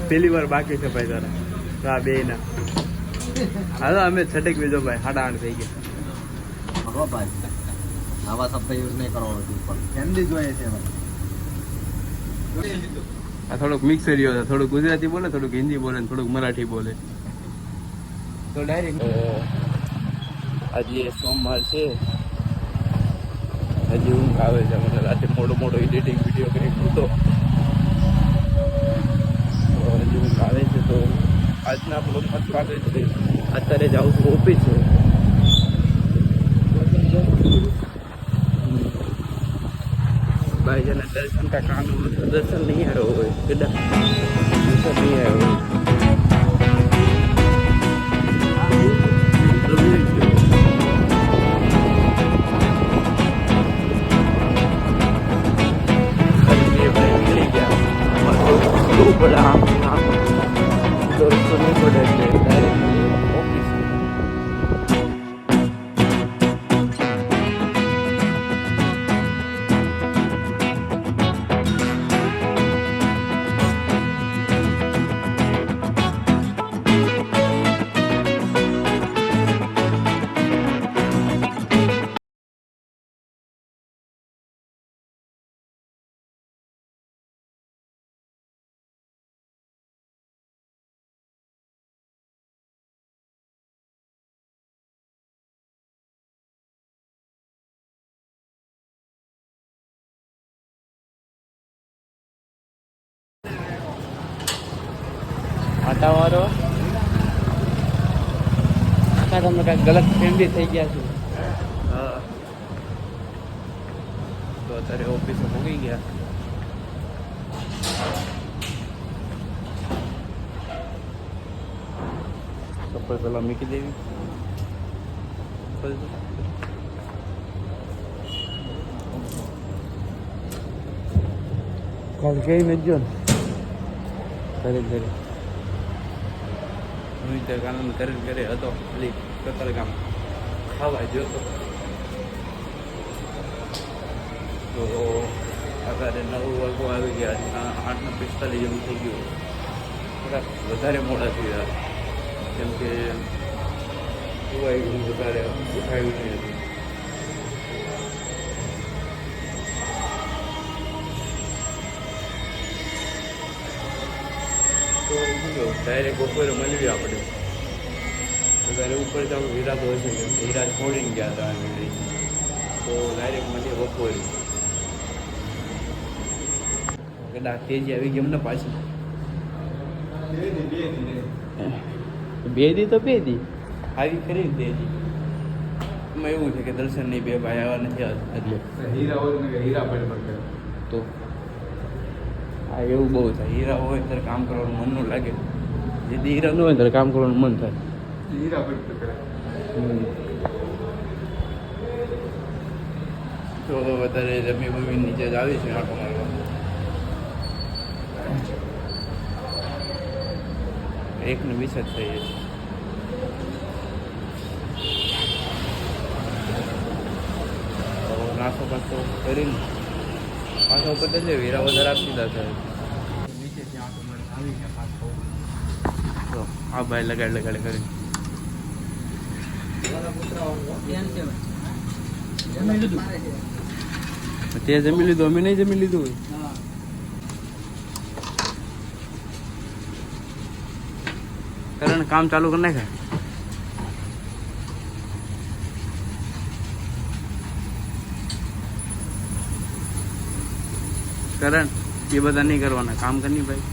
પહેલી વાર બાકી છે ભાઈ તારા હા બે ના હાલો અમે છટેક બીજો ભાઈ 8:30 થઈ ગયા ભાઈ આવા શબ્દ યુઝ નહીં કરવાનો પણ હિન્દી જોઈએ છે આ થોડુંક મિક્સરીઓ છે થોડુંક ગુજરાતી બોલે થોડુંક હિન્દી બોલે થોડુંક મરાઠી બોલે તો ડાયરેક્ટ આજે સોમવાર છે હજી ઊંઘ આવે છે મને રાતે મોટો એડિટિંગ વિડીયો કરી તો હજી ઊંઘ આવે છે તો આજના બ્લોગમાં સ્વાગત છે અત્યારે જાઉં છું ઓફિસ भाई जन दर्शन का काम दर्शन नहीं आ रहा है दर्शन नहीं आ रहा આટાવાળો આખા તમને કાંઈક ગલત ફેમિલી થઈ ગયા છે હા તો અત્યારે ઓફિસે મૂકી ગયા ચપ્પલ પેલા મૂકી દેવી કાલ કઈ નથી જો ને ઘરે હું કાનૂન ઘરે હતો ખાલી કતરગામ ખાવા ગયો હતો તો અત્યારે 9 વાગો આવી ગયા 8:45 જેવું થઈ ગયું થોડાક વધારે મોડા થયા કેમ કે સુવાઈ ગયું વધારે ઉઠાયું નહીં હતું તો ડાયરેક્ટ બપોરે મળવી આપણે ત્યારે ઉપર જવું હીરા તો હશે કેમ હીરા છોડીને ગયા હતા તો ડાયરેક્ટ મળીએ બપોરે કદાચ તેજી આવી ગઈ એમને પાછી બે દી તો બે દી આવી ખરી ને તેજી એમાં એવું છે કે દર્શન નહીં બે ભાઈ આવ્યા નથી એટલે હીરા હોય ને હીરા પડે તો હા એવું બહુ થાય હીરા હોય ત્યારે કામ કરવાનું મન ન લાગે જે હીરા ન હોય ત્યારે કામ કરવાનું મન થાય હીરા પડે કરે તો વધારે જમી બમી નીચે જ આવી છે આટો મારવા એકને 20 જ થઈએ તો નાસ્તો પાસ્તો કરીને પાછો ઉપર જઈએ હીરા વધારે આપી દીધા છે નીચેથી આટો મારી આવી છે પાછો તો આ ભાઈ લગાડ કરીને તે જમી લીધું અમે નહીં જમી લીધું કરણ કામ ચાલુ કરી નાખે કરણ એ બધા નહીં કરવાના કામ કરની ભાઈ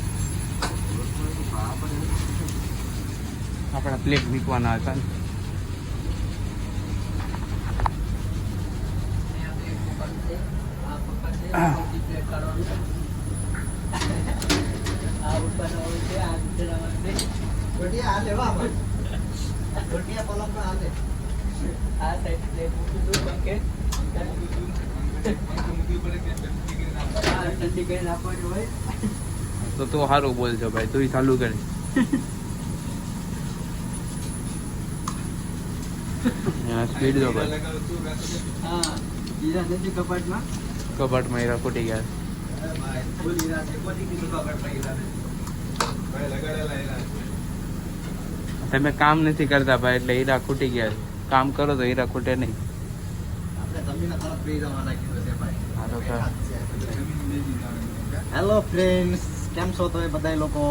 આપણા પ્લેટ મૂકવાના હતા ને તો તું સારું બોલજો ભાઈ તું ચાલુ કરે સ્પીડ દો ભાઈ કપાટમાં હીરા ફૂટી ગયા તમે કામ નથી કરતા ભાઈ એટલે હીરા ખૂટી ગયા છે. કામ કરો તો હીરા ખૂટે નહીં. હેલો ફ્રેન્ડ્સ, કેમ છો તમે બધા લોકો?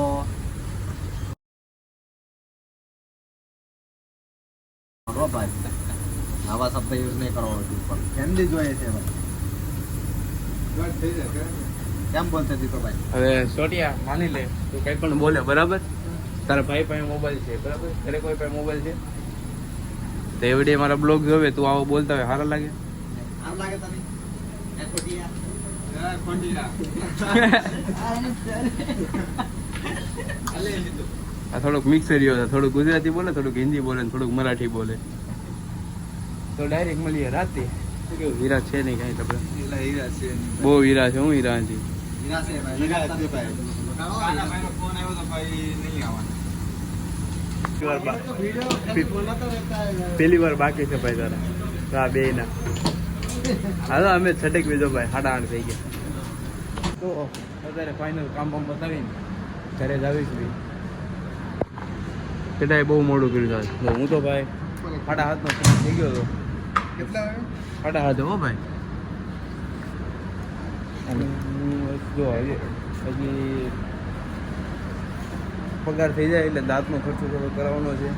ભાઈ આવા શબ્દ યુઝ નહીં કરવાનો પણ કેન્ડી જોઈએ છે કેમ બોલતે દીપકભાઈ? હવે સોટિયા માની લે તું કઈ પણ બોલે બરાબર. તારા ભાઈ પાસે મોબાઈલ છે બરાબર, ઘરે કોઈ પાસે મોબાઈલ છે તો એવડે મારા બ્લોગ જોવે તું આવો બોલતા હોય સારા લાગે? આમ લાગે તને? આ થોડુંક મિક્સરીઓ છે, થોડુંક ગુજરાતી બોલે, થોડુંક હિન્દી બોલે, થોડુંક મરાઠી બોલે. તો ડાયરેક્ટ મળીએ રાતે. કેવું હીરા છે નહીં કાંઈ આપણે? હીરા છે, બહુ હીરા છે. હું હીરા નથી. હીરા છે ભાઈ, હીરા છે ભાઈ. ભાઈનો ફોન આવ્યો તો ભાઈ નહીં આવવાનો. પહેલી વાર બાકી છે ભાઈ તારા. હા બે ના હાલો અમે છટેક બીજો ભાઈ 8:30 થઈ ગયા. તો અત્યારે ફાઇનલ કામ બતાવીને ઘરે જ આવીશ ભાઈ. કેટલાય બહુ મોડું કર્યું છે. હું તો ભાઈ 7:30 થઈ ગયો હતો. કેટલા વાગે? 7:30 હો ભાઈ. અને જો હજી પગાર થઈ જાય એટલે દાંતનો ખર્ચો થોડો કરાવવાનો છે.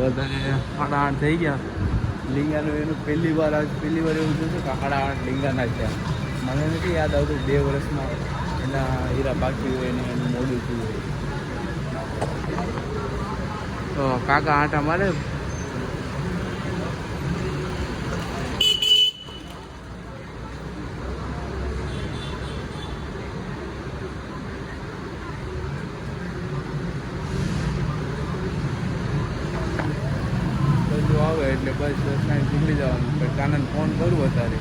વધારે 8:30 થઈ ગયા. લીંગાનું એનું પહેલી વાર એવું થયું છે કે 8:30 લીંગાના થયા. મને નથી યાદ આવતું 2 વર્ષમાં એના હીરા બાકી હોય ને એનું મોડું થયું હોય. તો કાકા આંટા મારે. આવે એટલે બસ 10 મિનિટ નીકળી જવાનું. પછી કાનાને ફોન કરું અત્યારે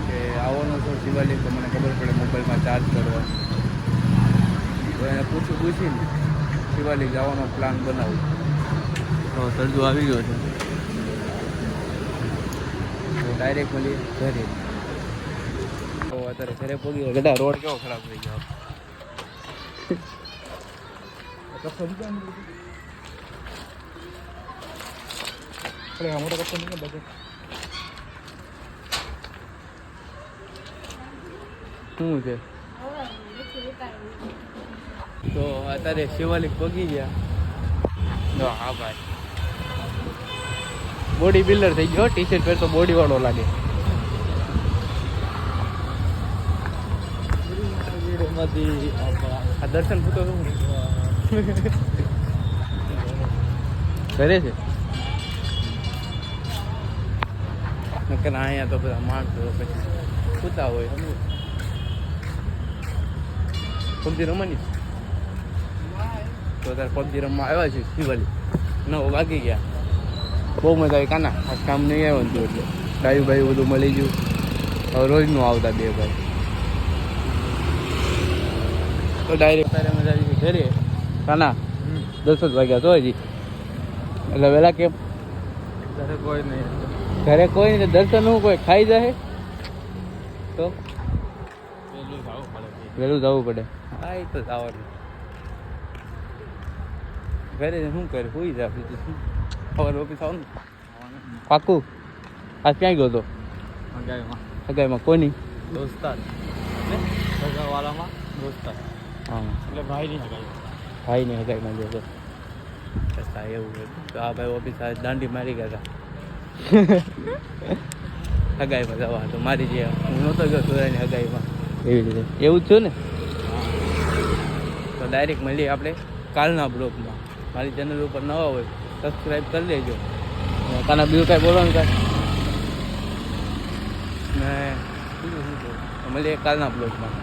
કે આવવાનો છો શિવાલિક, તો મને ખબર પડે મોબાઈલમાં ચાર્જ કરવા. તો એને પૂછીને શિવાલિક જવાનો પ્લાન બનાવું. તો સરજુ આવી ગયો છે તો ડાયરેક્ટ મળી ઘરે. તો અત્યારે ઘરે પહોંચી ગયો. ગડા રોડ કેવો ખરાબ થઈ ગયો. મોટો કપ્પો નહીં બધે શું છે. તો અત્યારે શિવાલિક પગી ગયા. હા ભાઈ બોડી બિલ્ડર થઈ ગયો. ટી શર્ટ પહેરતો બોડી વાળો લાગે. આ દર્શન પૂતો ઘરે છે. નકર અહીંયા તો બધા માણસો પછી સૂતા હોય. પબજી રમવાની તો તારે પબજી રમવા આવ્યા છે શિવાલી. 9 વાગી ગયા. બહુ મજા આવી. કાના આ કામ નહીં આવ્યો ને એટલે ડાયું બાયું બધું મળી ગયું. હવે રોજનું આવતા 2 ભાઈ. તો ડાયરેક્ટ તારે મજા આવી ગઈ ઘરે. કાના 10 જ વાગ્યા તો હજી એટલે વહેલા કેમ? ઘરે કોઈ નહીં. ઘરે કોઈ નહીં. દર્શન હું કોઈ ખાઈ જાય તો વહેલું જવું પડે. હા એ તો જવાનું. ઘરે શું કરે? સુઈ જા. સવારે ઓફિસ આવવાનું પાકું. આજ ક્યાં ગયો હતો? હગાઈમાં કોની? દોસ્તાર વાળામાં દોસ્તાર. હા એટલે ભાઈની હગાઈમાં ગયો હતો. એવું તો આ ભાઈ ઓફિસ દાંડી મારી ગયા હતા. હગાઈમાં જવા તો મારી જે હું નહોતો ગયો સોરાની હગાઈમાં એવી રીતે. એવું જ છું ને. તો ડાયરેક્ટ મળીએ આપણે કાલના બ્લોગમાં. મારી ચેનલ ઉપર નવા હોય સબસ્ક્રાઈબ કરી લેજો. કાના બીજું કાંઈ બોલવાનું કાંઈ ને બીજું શું મળીએ કાલના બ્લોગમાં.